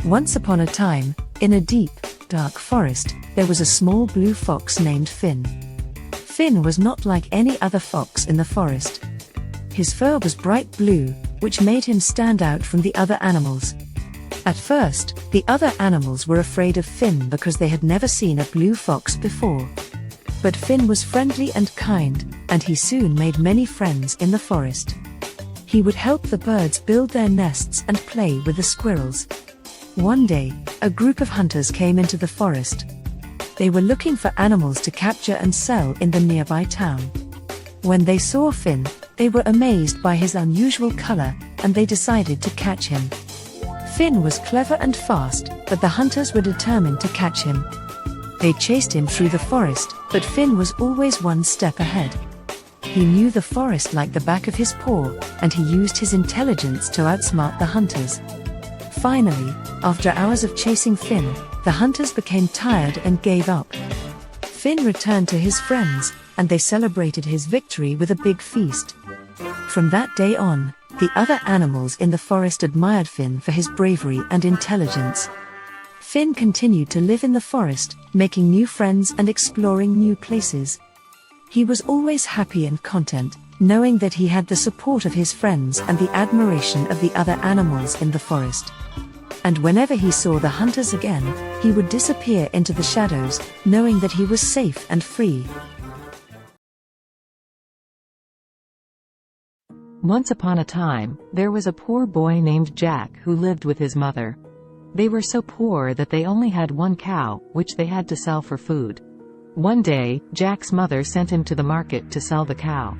Once upon a time, in a deep, dark forest, there was a small blue fox named Finn. Finn was not like any other fox in the forest. His fur was bright blue, which made him stand out from the other animals. At first, the other animals were afraid of Finn because they had never seen a blue fox before. But Finn was friendly and kind, and he soon made many friends in the forest. He would help the birds build their nests and play with the squirrels. One day, a group of hunters came into the forest. They were looking for animals to capture and sell in the nearby town. When they saw Finn, they were amazed by his unusual color, and they decided to catch him. Finn was clever and fast, but the hunters were determined to catch him. They chased him through the forest, but Finn was always one step ahead. He knew the forest like the back of his paw, and he used his intelligence to outsmart the hunters. Finally, after hours of chasing Finn, the hunters became tired and gave up. Finn returned to his friends, and they celebrated his victory with a big feast. From that day on, the other animals in the forest admired Finn for his bravery and intelligence. Finn continued to live in the forest, making new friends and exploring new places. He was always happy and content, knowing that he had the support of his friends and the admiration of the other animals in the forest. And whenever he saw the hunters again, he would disappear into the shadows, knowing that he was safe and free. Once upon a time, there was a poor boy named Jack who lived with his mother. They were so poor that they only had one cow, which they had to sell for food. One day, Jack's mother sent him to the market to sell the cow.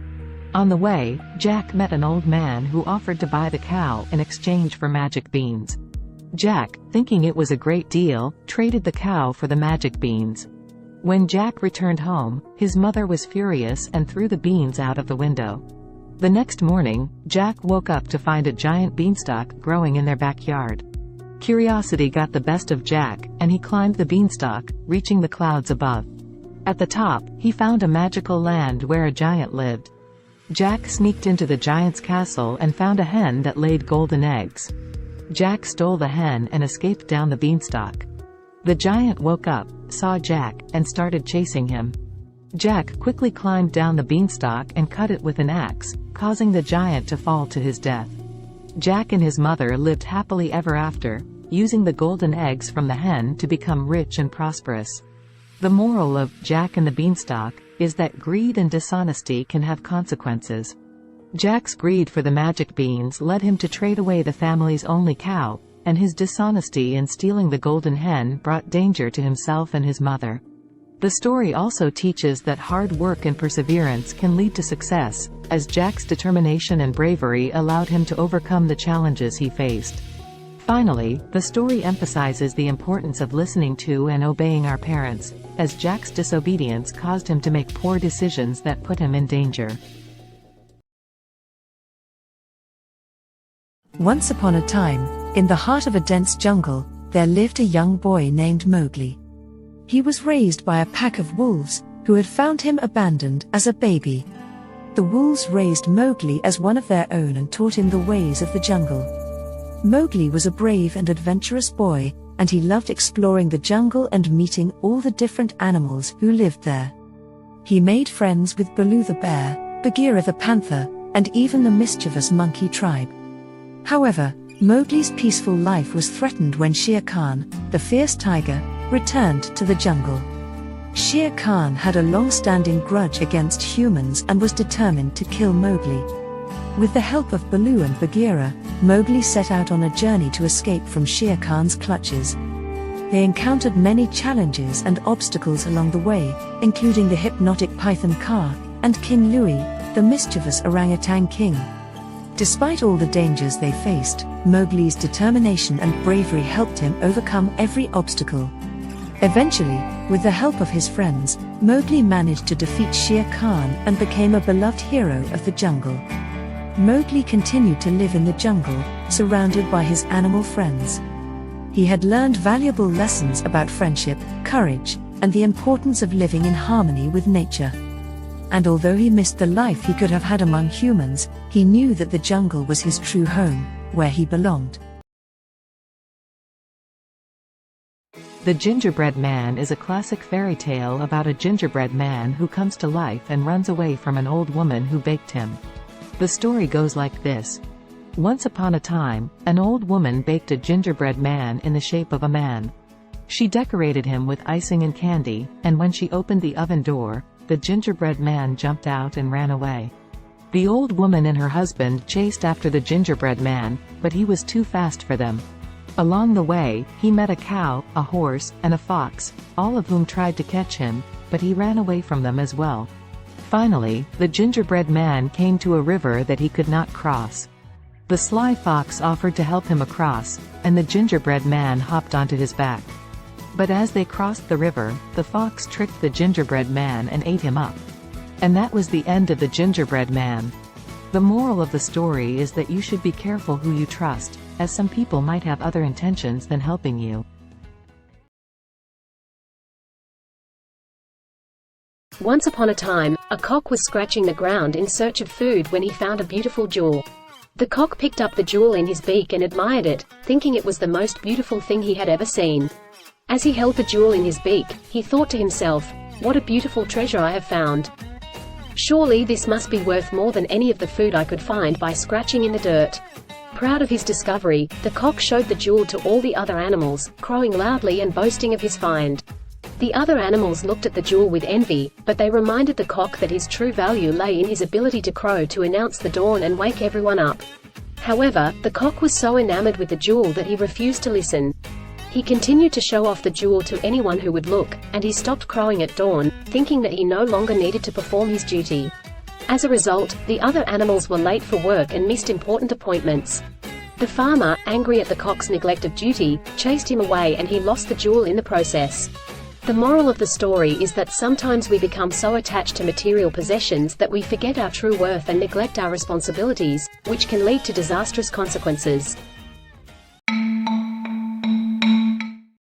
On the way, Jack met an old man who offered to buy the cow in exchange for magic beans. Jack, thinking it was a great deal, traded the cow for the magic beans. When Jack returned home, his mother was furious and threw the beans out of the window. The next morning, Jack woke up to find a giant beanstalk growing in their backyard. Curiosity got the best of Jack, and he climbed the beanstalk, reaching the clouds above. At the top, he found a magical land where a giant lived. Jack sneaked into the giant's castle and found a hen that laid golden eggs. Jack stole the hen and escaped down the beanstalk. The giant woke up, saw Jack, and started chasing him. Jack quickly climbed down the beanstalk and cut it with an axe, causing the giant to fall to his death. Jack and his mother lived happily ever after, using the golden eggs from the hen to become rich and prosperous. The moral of Jack and the Beanstalk is that greed and dishonesty can have consequences. Jack's greed for the magic beans led him to trade away the family's only cow, and his dishonesty in stealing the golden hen brought danger to himself and his mother. The story also teaches that hard work and perseverance can lead to success, as Jack's determination and bravery allowed him to overcome the challenges he faced. Finally, the story emphasizes the importance of listening to and obeying our parents, as Jack's disobedience caused him to make poor decisions that put him in danger. Once upon a time, in the heart of a dense jungle, there lived a young boy named Mowgli. He was raised by a pack of wolves, who had found him abandoned as a baby. The wolves raised Mowgli as one of their own and taught him the ways of the jungle. Mowgli was a brave and adventurous boy, and he loved exploring the jungle and meeting all the different animals who lived there. He made friends with Baloo the bear, Bagheera the panther, and even the mischievous monkey tribe. However, Mowgli's peaceful life was threatened when Shere Khan, the fierce tiger, returned to the jungle. Shere Khan had a long-standing grudge against humans and was determined to kill Mowgli. With the help of Baloo and Bagheera, Mowgli set out on a journey to escape from Shere Khan's clutches. They encountered many challenges and obstacles along the way, including the hypnotic python Kaa, and King Louie, the mischievous orangutan king. Despite all the dangers they faced, Mowgli's determination and bravery helped him overcome every obstacle. Eventually, with the help of his friends, Mowgli managed to defeat Shere Khan and became a beloved hero of the jungle. Mowgli continued to live in the jungle, surrounded by his animal friends. He had learned valuable lessons about friendship, courage, and the importance of living in harmony with nature. And although he missed the life he could have had among humans, he knew that the jungle was his true home, where he belonged. The Gingerbread Man is a classic fairy tale about a gingerbread man who comes to life and runs away from an old woman who baked him. The story goes like this. Once upon a time, an old woman baked a gingerbread man in the shape of a man. She decorated him with icing and candy, and when she opened the oven door, the gingerbread man jumped out and ran away. The old woman and her husband chased after the gingerbread man, but he was too fast for them. Along the way, he met a cow, a horse, and a fox, all of whom tried to catch him, but he ran away from them as well. Finally, the gingerbread man came to a river that he could not cross. The sly fox offered to help him across, and the gingerbread man hopped onto his back. But as they crossed the river, the fox tricked the gingerbread man and ate him up. And that was the end of the gingerbread man. The moral of the story is that you should be careful who you trust, as some people might have other intentions than helping you. Once upon a time, a cock was scratching the ground in search of food when he found a beautiful jewel. The cock picked up the jewel in his beak and admired it, thinking it was the most beautiful thing he had ever seen. As he held the jewel in his beak, he thought to himself, "What a beautiful treasure I have found. Surely this must be worth more than any of the food I could find by scratching in the dirt." Proud of his discovery, the cock showed the jewel to all the other animals, crowing loudly and boasting of his find. The other animals looked at the jewel with envy, but they reminded the cock that his true value lay in his ability to crow to announce the dawn and wake everyone up. However, the cock was so enamored with the jewel that he refused to listen. He continued to show off the jewel to anyone who would look, and he stopped crowing at dawn, thinking that he no longer needed to perform his duty. As a result, the other animals were late for work and missed important appointments. The farmer, angry at the cock's neglect of duty, chased him away and he lost the jewel in the process. The moral of the story is that sometimes we become so attached to material possessions that we forget our true worth and neglect our responsibilities, which can lead to disastrous consequences.